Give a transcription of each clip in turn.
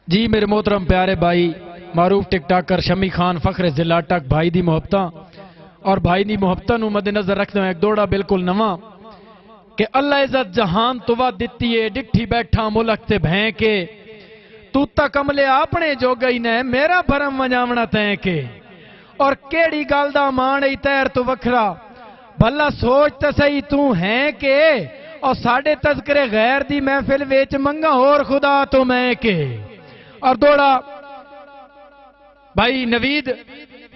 जी मेरे मोहतरम प्यारे भाई मारूफ टिकटाकर शमी खान फखरे जिला टक भाई दी मुहब्बत और भाई दी मुहब्बत मद्देनजर रखते हुए एक दौड़ा बिल्कुल नवा कि अल्लाह इज्जत जहान तो वा दिती है डिठी बैठा मुलक ते भैं के तू तक कमले अपने जोगा ही ने मेरा भरम वजावना तैं के और केड़ी गल दा मान ही तैर तू वखरा भला सोच तो सही तू है के और साडे तस्करे गैर दी महफिल वेच मंगा होर खुदा तो मैं के और दौड़ा भाई नवीद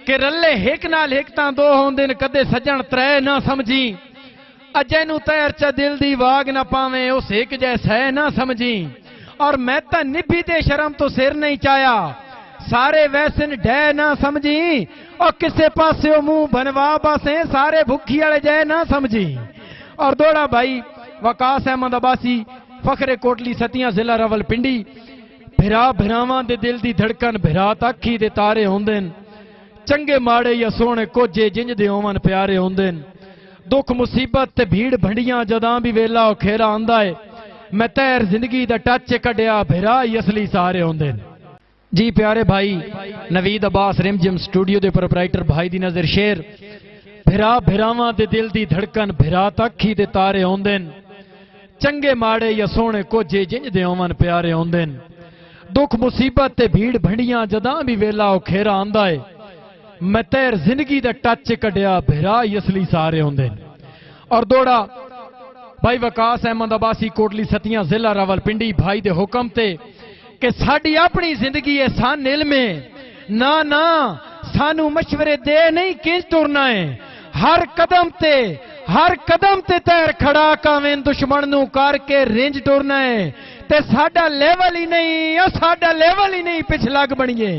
के रले हिक नाल हिक तां दो होंदे ने कदे सजन त्रै ना समझी अजय नू तैर च दिल दी वाग ना पावे उस एक जैसा ना समझी और मैं तो निभी ते शर्म तो सिर नहीं चाया सारे वैसे ढह ना समझी और किसे पासे मुंह बनवा बसे सारे भुखी वाले जय ना समझी और दौड़ा भाई वकास अहमद अब्बासी फखरे कोटली सतियां जिला रावलपिंडी भिरा भिरावां दे दिल दी धड़कन भिरा तखी दे तारे होंदे चंगे माड़े या सोहणे कोजे जिंज दे होवन प्यारे होंदे दुख मुसीबत ते भीड़ भंडियां जदां भी वेला खेरा आंदा है मैं तैर जिंदगी दा टच कढ़िया भिरा ही असली सहारे होंदे जी प्यारे भाई नवीद अब्बास रिमझिम स्टूडियो दे प्रोपराइटर भाई दी नजर शेर भिरा भिरावां दे दिल दी धड़कन भिरा तखी दे तारे होंदे चंगे माड़े या सोहणे कोजे जिंज दे होवन प्यारे होंदे दुख मुसीबत ते भीड़ भंडियां जदां भी वेला खेरा आंदा है मैं तैर जिंदगी दा टच कढ़िया भिरा ही असली सहारे होंदे और दौड़ा भाई वकास अहमद अब्बासी कोटली सतियां जिला रावलपिंडी भाई दे हुक्म ते कि साडी अपनी जिंदगी है सान इल्मे ना ना सानू मशवरे दे नहीं किंज तुरना है हर कदम ते तैर खड़ा कावें दुश्मन नू करके रिंज टुरना है ते साडा लेवल ही नहीं पिछलग बनिए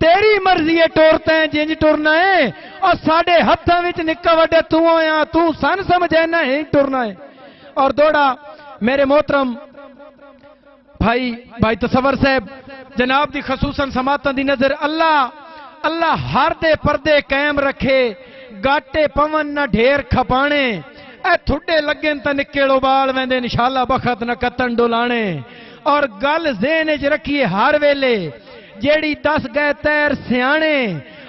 तेरी मर्जी है टोरते हैं जिंज टुरना है और साडे हत्थां विच निक्का वड्डा तू आया तू सन समझे ना ही टुरना है और दौड़ा मेरे मोहतरम भाई तसवर साहब जनाब दी खसूसन समातां दी नजर अल्लाह हर दे पर्दे कायम रखे गाटे पवन न ढेर खपाने ए थुड्डे लगे तो निके उबाल वेंदे इंशाअल्लाह बखत न कतन डुलाने और गल ज़हन च रखिए हर वेले जेड़ी दस गए तैर सियाने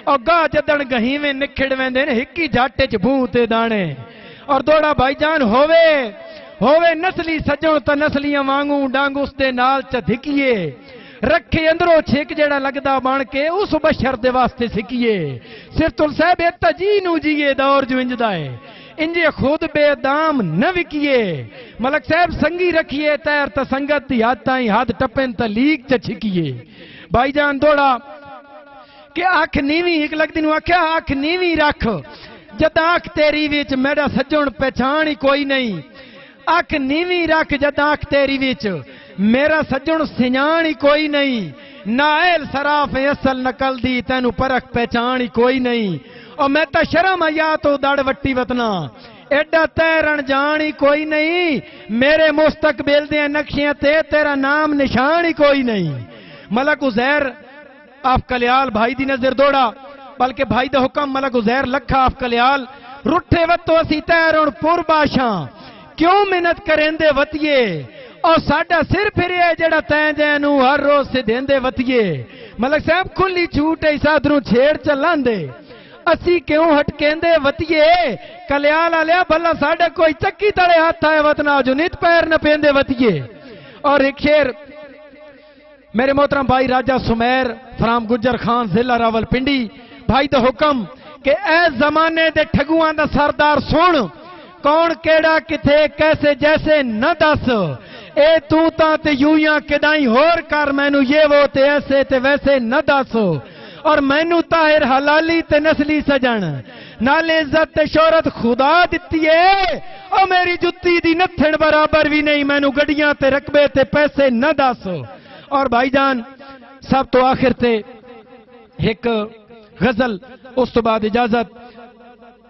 और गाह जदन गहीवें निखड़ वेंदे ने हिक्की जाटे च भूं ते दाने और दौड़ा भाईजान होवे नस्ली सजो तो नस्लियां वांगू डांग उस दे नाल च धिकिए रखे अंदरों छिक जेड़ा लगदा बन के उस बशर दे वास्ते सिकिए सिरतुल साहब इत्ता जी नू जीए दौर जो इंजदा है इंजे खुद बेदाम न विकिए मलक साहब संगी रखिए तैर त संगत दी हाथ ताई हाथ टपेन त लीक च छिकिए भाईजान दौड़ा कि अख नीवी एक लगदी नू आख्या अख नीवी रख जद अख तेरी विच मेरा सज्जण पहचान ही कोई नहीं अख नीवी रख जद अख तेरी विच मेरा सज्जण सियाण ही कोई नहीं नायल सराफ असल नकल दी तेनू परख पहचान ही कोई नहीं और मैं तो शर्म आया तो दड़ वट्टी वतना एडा तैरण जान ही कोई नहीं मेरे मुस्तकबिल दे नक्शियां ते तेरा नाम निशान ही कोई नहीं मलक उजैर आप कल्याल भाई दी नजर दौड़ा बल्कि भाई दा हुक्म मलक उजैर लखा आप कल्याल रुठे वतो असी तैरण पुरबाशा क्यों मेहनत करेंदे वतिए और साडा सिर फिरे जेड़ा तैं जैनू हर रोज से देंदे वतिए मलक साहब खुली छूट है साधरू छेड़ चलांदे असी क्यों हटकेंदे वतिए कल्याल आलिया भला साडा कोई चक्की तले हाथ आए वतना जो नित पैर न पेंदे वतिए और एक शेर मेरे मोहतरम भाई राजा सुमेर फराम गुज्जर खान जिला रावलपिंडी भाई दा हुक्म के ए जमाने दे ठगुआं दा सरदार सुन कौन केड़ा किथे कैसे जैसे न दस ए तू ते यूं किदाई होर कर मैनू ये वो ते ऐसे ते वैसे न दस और मैनू ताहिर हलाली ते नस्ली सजन नाले इज्जत ते शोहरत खुदा दिती है और मेरी जुत्ती दी नथण बराबर भी नहीं मैनू गड्डियां ते रकबे ते पैसे न दस और भाईजान सब तो आखिर ते एक गजल उस तो बाद इजाजत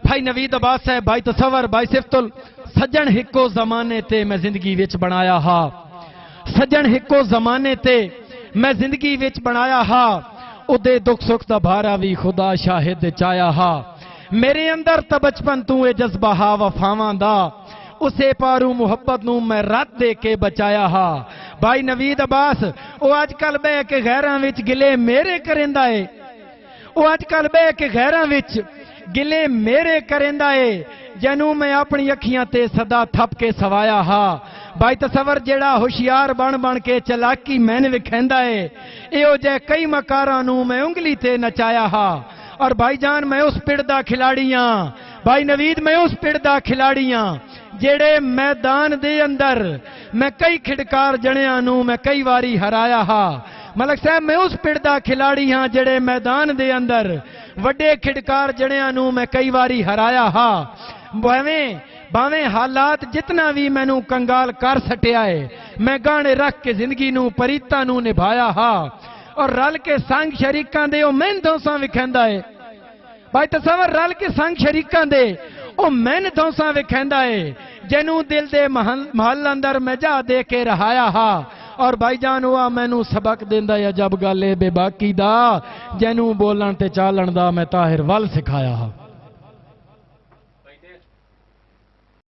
भाई नवीद अब्बास साहब भाई तसवर भाई सिफतुल सज्जन हिको जमाने ते मैं जिंदगी विच बनाया हा सज्जन हिको जमाने ते मैं जिंदगी विच बनाया हा उदे दुख सुख दा भारा भी खुदा शाहिद चाया हा मेरे अंदर तो बचपन तू ए जज्बा हा वफावां दा उसे पारू मुहब्बत नू मैं रात दे के बचाया हा भाई नवीद अब्बास वो अजकल बह के गैरां विच गिले मेरे करेंदा है, वो अजकल बह के गैरां विच गिले मेरे करेंदा है, जैनू मैं अपनी अखियां ते सदा थप के सवाया हा। भाई तसवर जेड़ा होशियार बन बन के चलाकी मैंने विखेंदा है, इहो जे कई मकारां नू मैं उंगली ते नचाया हा। और भाईजान मैं उस पिंड दा खिलाड़ी हां, भाई नवीद मैं उस पिंड दा खिलाड़ी हां जेड़े मैदान दे अंदर मैं कई खिडकार जणियां नू मैं कई वारी हराया हा। मलक साहब मैं उस पिंड दा खिलाड़ी हां जेड़े मैदान दे अंदर वड्डे खिडकार जणियां नू मैं कई वारी हराया हा। भावें हालात जितना भी मैनू कंगाल कर सटिया है, मैं गाने रख के जिंदगी नू परीता नू निभाया हा। और रल के संग शरीकां दे ओ मैन दोसां विखेंदा है। भाई तसवर रल के संग शरीकां दे ओ मैन दोसां विखेंदा है, जैनू दिल दे महल अंदर मैं जा दे के रहाया हा। और भाईजान हुआ मैनू सबक देंदा या जब गल ए बेबाकी दा, जैनू बोलन ते चालन दा मैं ताहिर वल सिखाया हा।